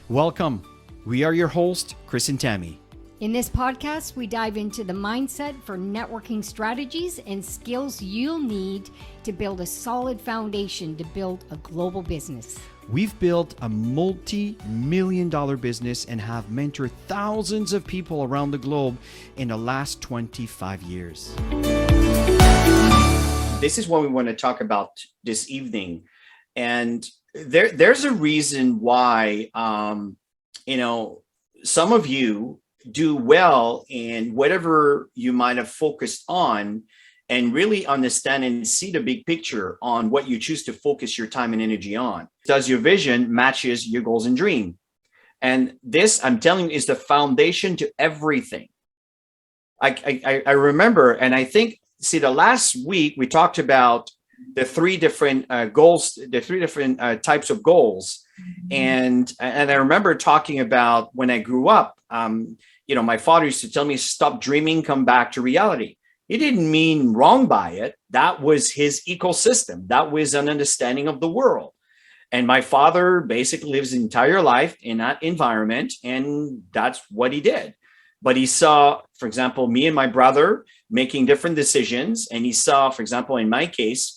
Welcome. We are your hosts, Chris and Tammy. In this podcast, we dive into the mindset for networking strategies and skills you'll need to build a solid foundation to build a global business. We've built a multi-million-dollar business and have mentored thousands of people around the globe in the last 25 years. This is what we want to talk about this evening. And there's a reason why, some of you do well in whatever you might have focused on and really understand and see the big picture on what you choose to focus your time and energy on. Does your vision matches your goals and dream? And this, I'm telling you, is the foundation to everything. I remember, and I think, the last week we talked about the three different goals, the three different types of goals. And I remember talking about when I grew up, my father used to tell me, stop dreaming, come back to reality. He didn't mean wrong by it. That was his ecosystem. That was an understanding of the world. And my father basically lives his entire life in that environment. And that's what he did. But he saw, for example, me and my brother making different decisions. And he saw, for example, in my case,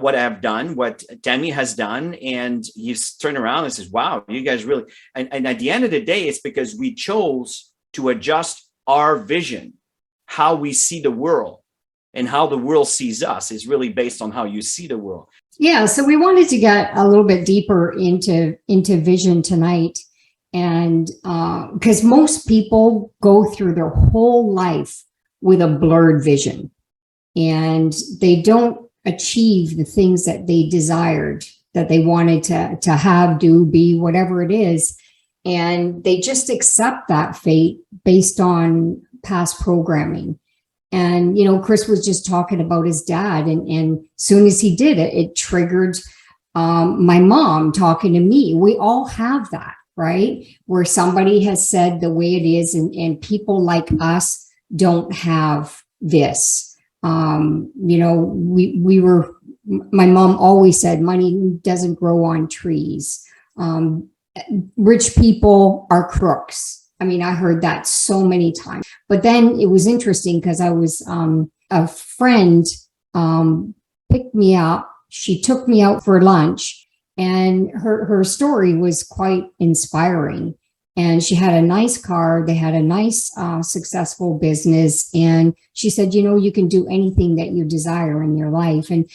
what I've done, what Tammy has done. And he's turned around and says, wow, you guys really, and at the end of the day, it's because we chose to adjust our vision, how we see the world and how the world sees us is really based on how you see the world. Yeah, so we wanted to get a little bit deeper into vision tonight. And because most people go through their whole life with a blurred vision and they don't achieve the things that they desired, that they wanted to have, do, be, whatever it is. And they just accept that fate based on past programming. And, Chris was just talking about his dad. And soon as he did it, it triggered my mom talking to me. We all have that, right? Where somebody has said the way it is and people like us don't have this. My mom always said money doesn't grow on trees. Rich people are crooks. I mean, I heard that so many times. But then it was interesting because I was a friend picked me up. She took me out for lunch, and her story was quite inspiring. And she had a nice car. They had a nice, successful business. And she said, you can do anything that you desire in your life. And,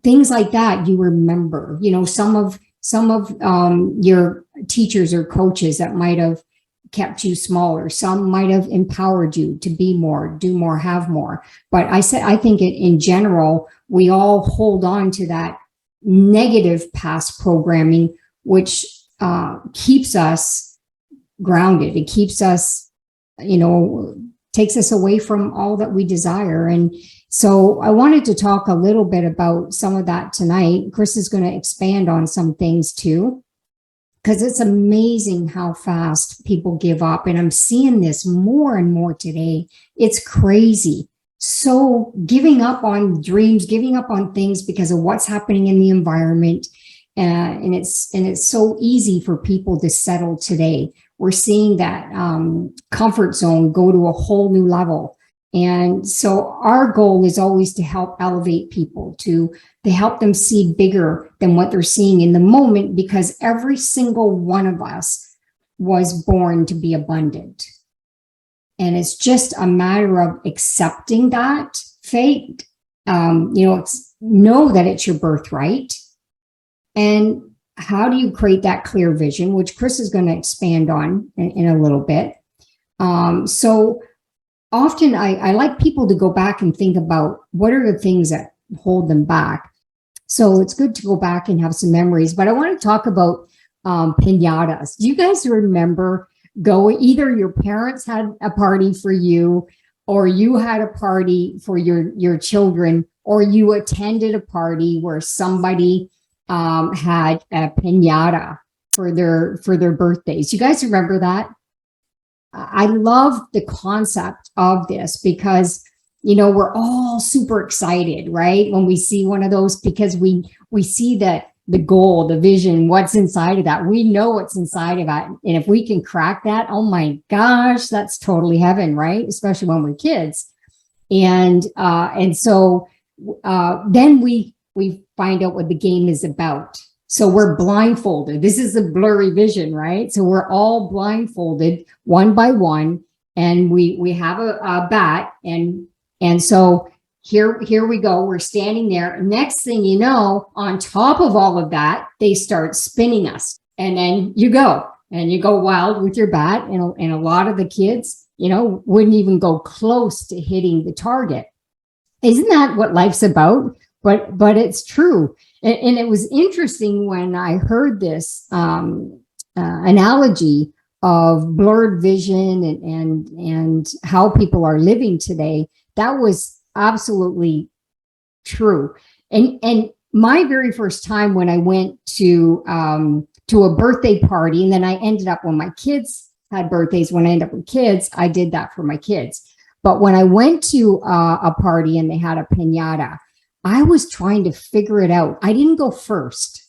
things like that, you remember, some of your teachers or coaches that might have kept you smaller. Some might have empowered you to be more, do more, have more. But I think in general, we all hold on to that negative past programming, which keeps us grounded. It keeps us, takes us away from all that we desire. And so I wanted to talk a little bit about some of that tonight. Chris is going to expand on some things too, because it's amazing how fast people give up. And I'm seeing this more and more today. It's crazy. So giving up on dreams, giving up on things because of what's happening in the environment. And it's so easy for people to settle today. We're seeing that comfort zone go to a whole new level. And so our goal is always to help elevate people, to help them see bigger than what they're seeing in the moment, because every single one of us was born to be abundant. And it's just a matter of accepting that fate. Know that it's your birthright. And how do you create that clear vision, which Chris is going to expand on in a little bit. So often I like people to go back and think about what are the things that hold them back. So it's good to go back and have some memories. But I want to talk about piñatas. Do you guys remember either your parents had a party for you, or you had a party for your children, or you attended a party where somebody had a piñata for their birthdays? You guys remember that? I love the concept of this because, we're all super excited, right? When we see one of those, because we see that the goal, the vision, what's inside of that. We know what's inside of that. And if we can crack that, oh my gosh, that's totally heaven, right? Especially when we're kids. And so then we find out what the game is about. So we're blindfolded. This is a blurry vision, right? So we're all blindfolded one by one, and we have a bat, and so here we go. We're standing there. Next thing you know, on top of all of that, they start spinning us, and then you go wild with your bat, and a lot of the kids, wouldn't even go close to hitting the target. Isn't that what life's about? But it's true. And it was interesting when I heard this analogy of blurred vision and how people are living today. That was absolutely true. And my very first time when I went to a birthday party, and then I ended up, when my kids had birthdays, when I ended up with kids, I did that for my kids. But when I went to a party and they had a piñata, I was trying to figure it out. I didn't go first.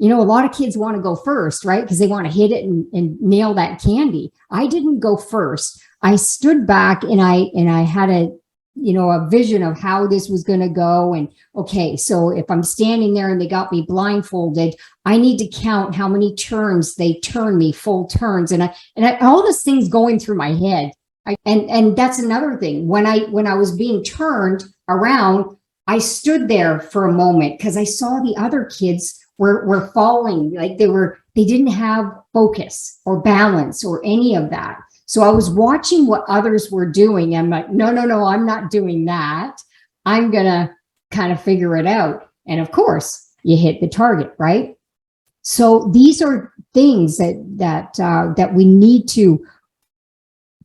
A lot of kids want to go first, right? Because they want to hit it and nail that candy. I didn't go first. I stood back and I had a vision of how this was going to go. And okay, so if I'm standing there and they got me blindfolded, I need to count how many turns they turn me, full turns. And all these things going through my head. And that's another thing. When I was being turned around, I stood there for a moment because I saw the other kids were falling, like they didn't have focus or balance or any of that. So I was watching what others were doing. I'm like, no, I'm not doing that. I'm gonna kind of figure it out. And of course, you hit the target, right? So these are things that we need to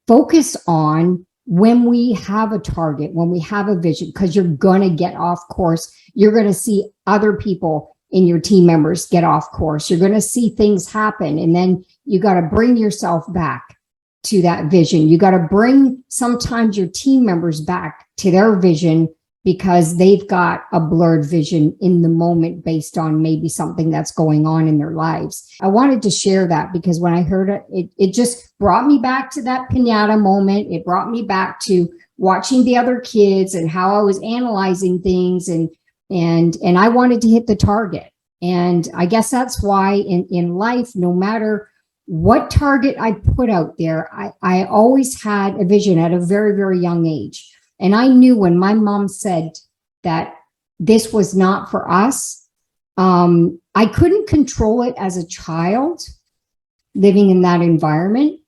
focus on when we have a target, when we have a vision, because you're going to get off course. You're going to see other people in your team members get off course. You're going to see things happen. And then you got to bring yourself back to that vision. You got to bring sometimes your team members back to their vision because they've got a blurred vision in the moment based on maybe something that's going on in their lives. I wanted to share that because when I heard it, it just brought me back to that piñata moment. It brought me back to watching the other kids and how I was analyzing things, and I wanted to hit the target. And I guess that's why in life, no matter what target I put out there, I always had a vision at a very, very young age. And I knew when my mom said that this was not for us, I couldn't control it as a child living in that environment,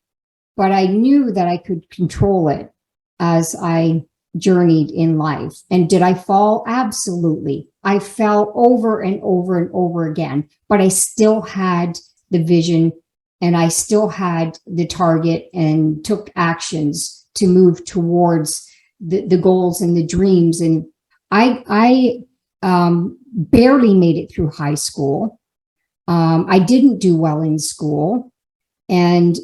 but I knew that I could control it as I journeyed in life. And did I fall? Absolutely. I fell over and over and over again, but I still had the vision and I still had the target and took actions to move towards the goals and the dreams. And I barely made it through high school. I didn't do well in school, and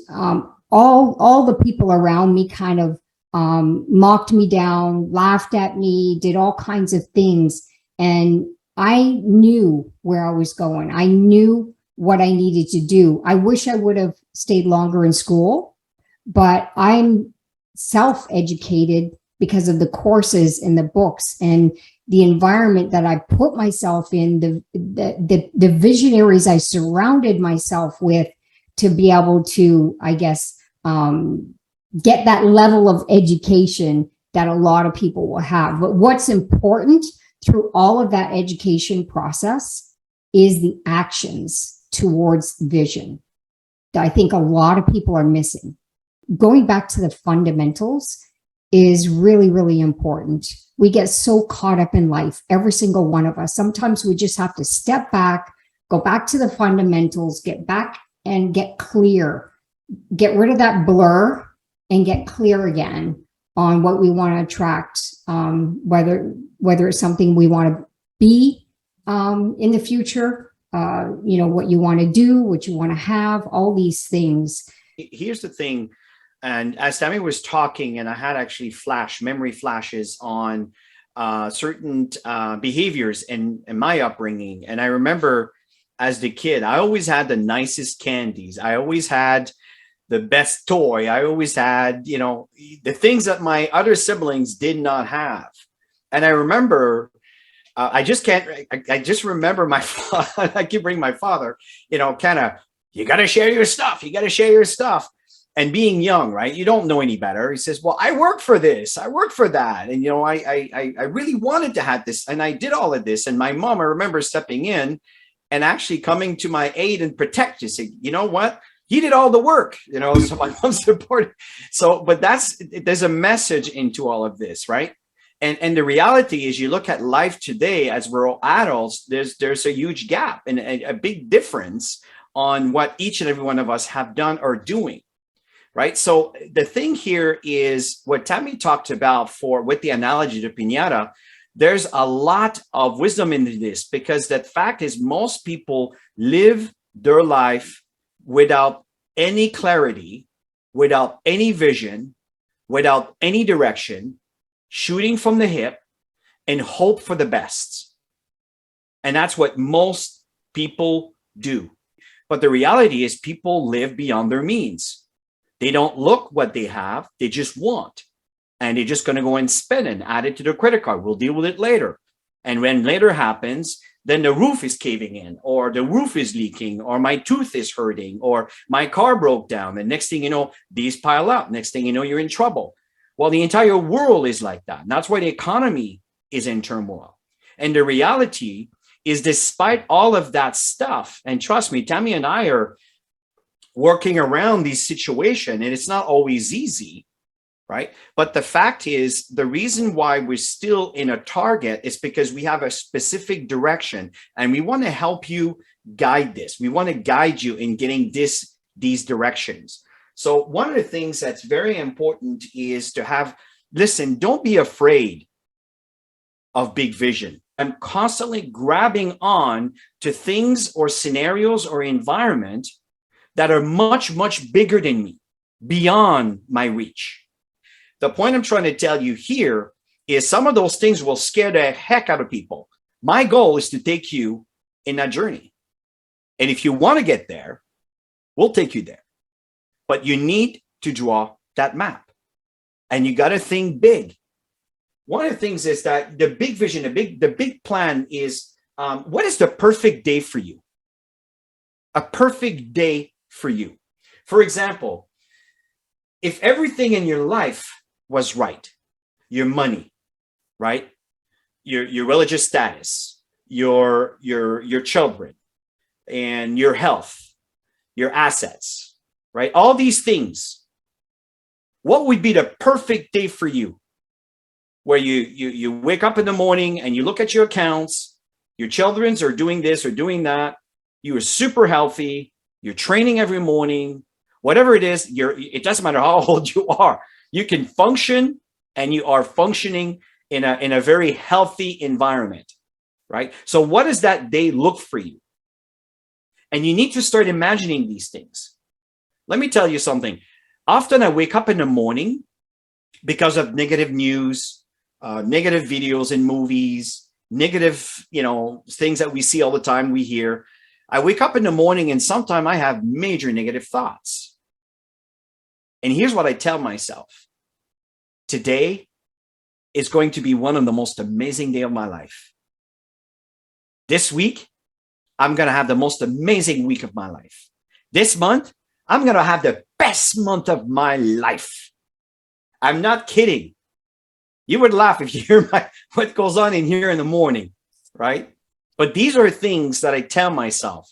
all the people around me kind of mocked me down, laughed at me, did all kinds of things. And I knew where I was going. I knew what I needed to do. I wish I would have stayed longer in school, but I'm self-educated because of the courses and the books and the environment that I put myself in, the visionaries I surrounded myself with to be able to, I guess, get that level of education that a lot of people will have. But what's important through all of that education process is the actions towards vision that I think a lot of people are missing. Going back to the fundamentals is really, really important. We get so caught up in life, every single one of us. Sometimes we just have to step back, go back to the fundamentals, get back and get clear, get rid of that blur and get clear again on what we want to attract, whether it's something we want to be in the future, what you want to do, what you want to have, all these things. Here's the thing. And as Tammy was talking, and I had actually memory flashes on certain behaviors in my upbringing. And I remember as the kid, I always had the nicest candies. I always had the best toy. I always had, the things that my other siblings did not have. And I remember, I just remember my father, I keep bringing my father, kind of, you got to share your stuff. You got to share your stuff. And being young, right? You don't know any better. He says, well, I work for this. I work for that. And, I really wanted to have this. And I did all of this. And my mom, I remember stepping in and actually coming to my aid and protect you. Say, you know what? He did all the work, so my mom's supported. So, but there's a message into all of this, right? And the reality is you look at life today as we're all adults, there's a huge gap and a big difference on what each and every one of us have done or doing, right? So the thing here is what Tammy talked about with the analogy to piñata. There's a lot of wisdom in this, because the fact is most people live their life without any clarity, without any vision, without any direction, shooting from the hip and hope for the best. And that's what most people do. But the reality is people live beyond their means. They don't look what they have, they just want. And they're just going to go and spend and add it to their credit card. We'll deal with it later. And when later happens, then the roof is caving in, or the roof is leaking, or my tooth is hurting, or my car broke down. And next thing you know, these pile up. Next thing you know, you're in trouble. Well, the entire world is like that. And that's why the economy is in turmoil. And the reality is, despite all of that stuff, and trust me, Tammy and I are working around these situations, and it's not always easy, right? But the fact is, the reason why we're still in a target is because we have a specific direction, and we want to help you guide this. We want to guide you in getting these directions. So one of the things that's very important is to listen, don't be afraid of big vision. I'm constantly grabbing on to things or scenarios or environment that are much, much bigger than me, beyond my reach. The point I'm trying to tell you here is some of those things will scare the heck out of people. My goal is to take you in that journey. And if you want to get there, we'll take you there. But you need to draw that map. And you got to think big. One of the things is that the big vision, the big plan is, what is the perfect day for you? A perfect day for you. For example, if everything in your life was right, your money, right? Your religious status, your children, and your health, your assets, right? All these things. What would be the perfect day for you? Where you wake up in the morning and you look at your accounts, your children's are doing this or doing that, you are super healthy, you're training every morning, whatever it is, it doesn't matter how old you are, you can function, and you are functioning in a very healthy environment, right? So what does that day look for you? And you need to start imagining these things. Let me tell you something. Often I wake up in the morning because of negative news, negative videos and movies, negative, things that we see all the time, we hear. I wake up in the morning and sometimes I have major negative thoughts. And here's what I tell myself. Today is going to be one of the most amazing days of my life. This week, I'm going to have the most amazing week of my life. This month, I'm going to have the best month of my life. I'm not kidding. You would laugh if you hear what goes on in here in the morning, right? But these are things that I tell myself.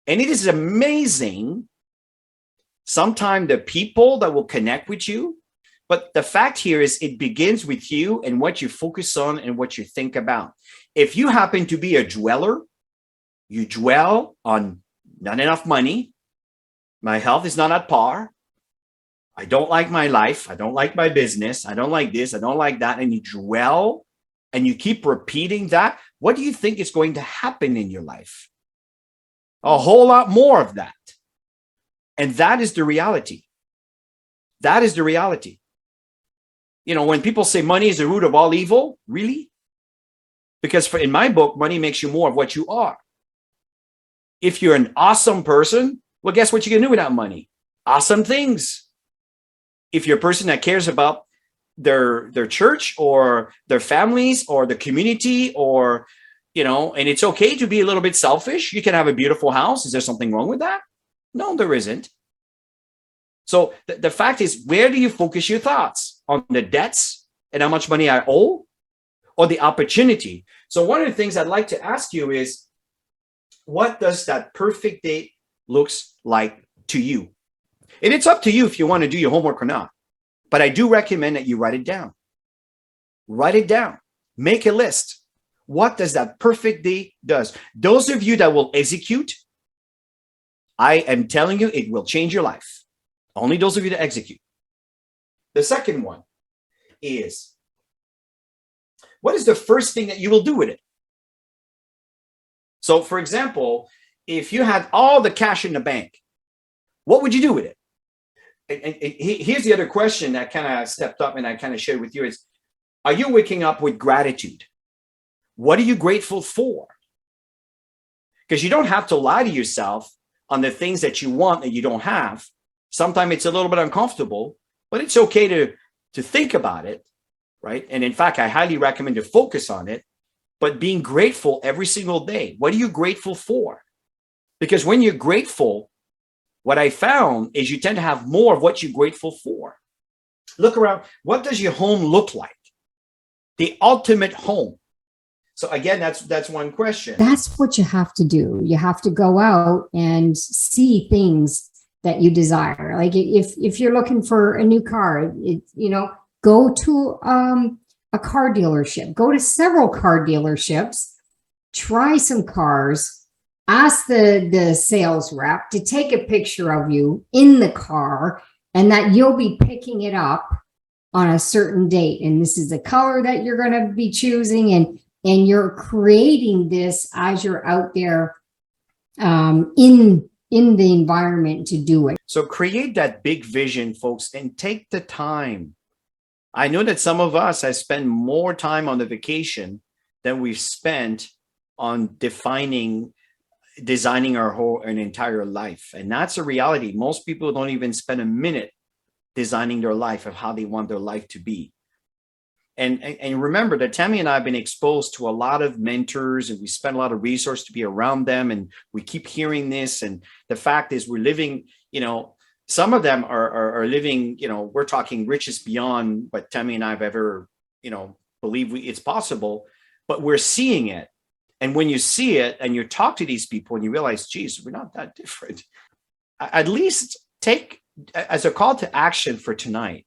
And it is amazing sometimes the people that will connect with you. But the fact here is it begins with you and what you focus on and what you think about. If you happen to be a dweller, you dwell on not enough money. My health is not at par. I don't like my life. I don't like my business. I don't like this. I don't like that. And you dwell and you keep repeating that. What do you think is going to happen in your life? A whole lot more of that. And that is the reality. That is the reality. When people say money is the root of all evil, really? Because in my book, money makes you more of what you are. If you're an awesome person, well, guess what you can do with that money? Awesome things. If you're a person that cares about their church or their families or the community, or, and it's okay to be a little bit selfish. You can have a beautiful house. Is there something wrong with that? No, there isn't. So the fact is, where do you focus your thoughts? On the debts and how much money I owe, or the opportunity? So one of the things I'd like to ask you is, what does that perfect day looks like to you? And it's up to you if you want to do your homework or not. But I do recommend that you write it down. Write it down. Make a list. What does that perfect day does? Those of you that will execute, I am telling you, it will change your life. Only those of you that execute. The second one is, what is the first thing that you will do with it? So, for example, if you had all the cash in the bank, what would you do with it? And here's the other question that kind of stepped up and I kind of shared with you is, are you waking up with gratitude? What are you grateful for? Because you don't have to lie to yourself on the things that you want that you don't have. Sometimes it's a little bit uncomfortable, but it's okay to think about it, right? And in fact, I highly recommend to focus on it, but being grateful every single day. What are you grateful for? Because when you're grateful, what I found is you tend to have more of what you're grateful for. Look around. What does your home look like? The ultimate home. So again, that's one question. That's what you have to do. You have to go out and see things that you desire. Like if you're looking for a new car, go to a car dealership. Go to several car dealerships. Try some cars. Ask the sales rep to take a picture of you in the car, and that you'll be picking it up on a certain date. And this is the color that you're going to be choosing. And you're creating this as you're out there in the environment to do it. So create that big vision, folks, and take the time. I know that some of us have spent more time on the vacation than we've spent on designing an entire life. And that's a reality. Most people don't even spend a minute designing their life of how they want their life to be. And remember that Tammy and I have been exposed to a lot of mentors, and we spend a lot of resources to be around them. And we keep hearing this. And the fact is, we're living, some of them are living, we're talking riches beyond what Tammy and I have ever, believe it's possible, but we're seeing it. And when you see it and you talk to these people and you realize, geez, we're not that different. At least take as a call to action for tonight.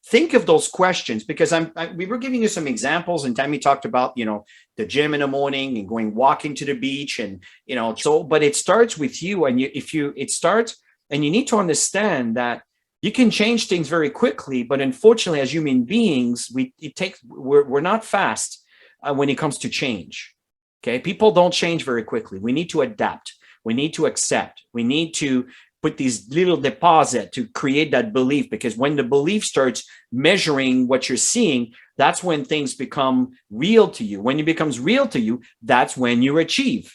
Think of those questions, because we were giving you some examples, and Tammy talked about, the gym in the morning and going walking to the beach, and, but it starts with you. And it starts, and you need to understand that you can change things very quickly, but unfortunately, as human beings, we're not fast when it comes to change. Okay. People don't change very quickly. We need to adapt. We need to accept. We need to put these little deposit to create that belief, because when the belief starts measuring what you're seeing, that's when things become real to you. When it becomes real to you, that's when you achieve.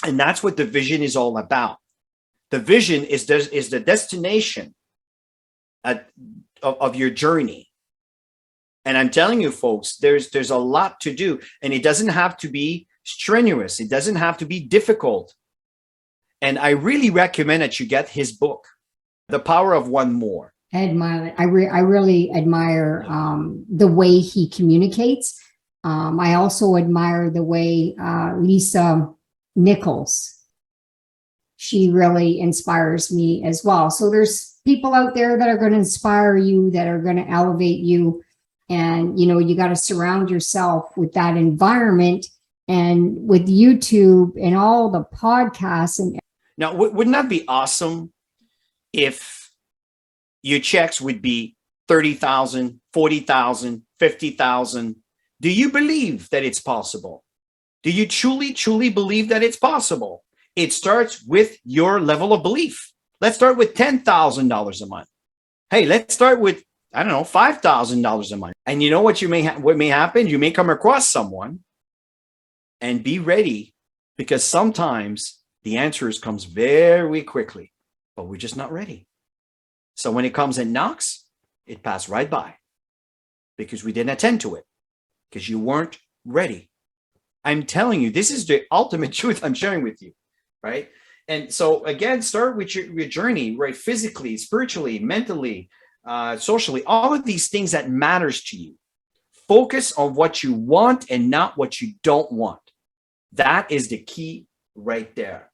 And that's what the vision is all about. The vision is the destination of your journey. And I'm telling you, folks, there's a lot to do, and it doesn't have to be strenuous. It doesn't have to be difficult. And I really recommend that you get his book, The Power of One More. I admire it. I really admire the way he communicates. I also admire the way Lisa Nichols, she really inspires me as well. So there's people out there that are going to inspire you, that are going to elevate you. And, you got to surround yourself with that environment, and with YouTube and all the podcasts. And now, wouldn't that be awesome if your checks would be 30,000, 40,000, 50,000? Do you believe that it's possible? Do you truly, truly believe that it's possible? It starts with your level of belief. Let's start with $10,000 a month. Hey, let's start with I don't know, $5,000 a month. And you know what what may happen? You may come across someone, and be ready, because sometimes the answers comes very quickly, but we're just not ready. So when it comes and knocks, it passed right by because we didn't attend to it, because you weren't ready. I'm telling you, this is the ultimate truth I'm sharing with you, right? And so again, start with your journey, right? Physically, spiritually, mentally, socially, all of these things that matters to you. Focus on what you want and not what you don't want. That is the key right there.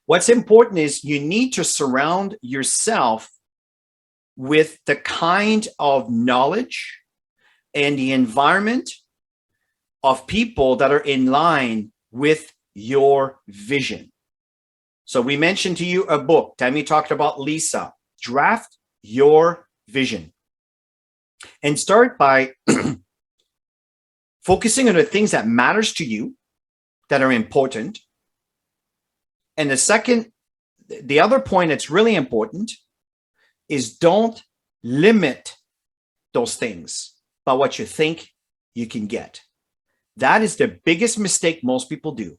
What's important is you need to surround yourself with the kind of knowledge and the environment of people that are in line with your vision. So we mentioned to you a book. Tammy talked about Lisa. Draft your vision and start by focusing on the things that matters to you, that are important. And the other point that's really important is don't limit those things by what you think you can get. That is the biggest mistake most people do.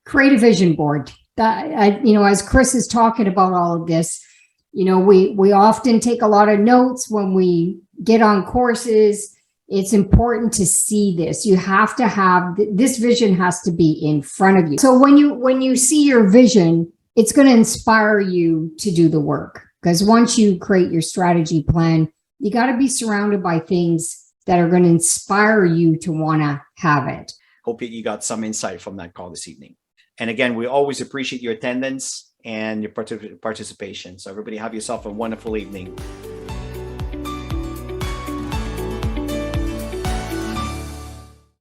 Create a vision board. As Chris is talking about all of this, we often take a lot of notes when we get on courses. It's important to see this. You have to have this vision has to be in front of you. So when you see your vision, it's going to inspire you to do the work. Because once you create your strategy plan, you got to be surrounded by things that are going to inspire you to want to have it. Hope you got some insight from that call this evening. And again, we always appreciate your attendance and your participation. So everybody have yourself a wonderful evening.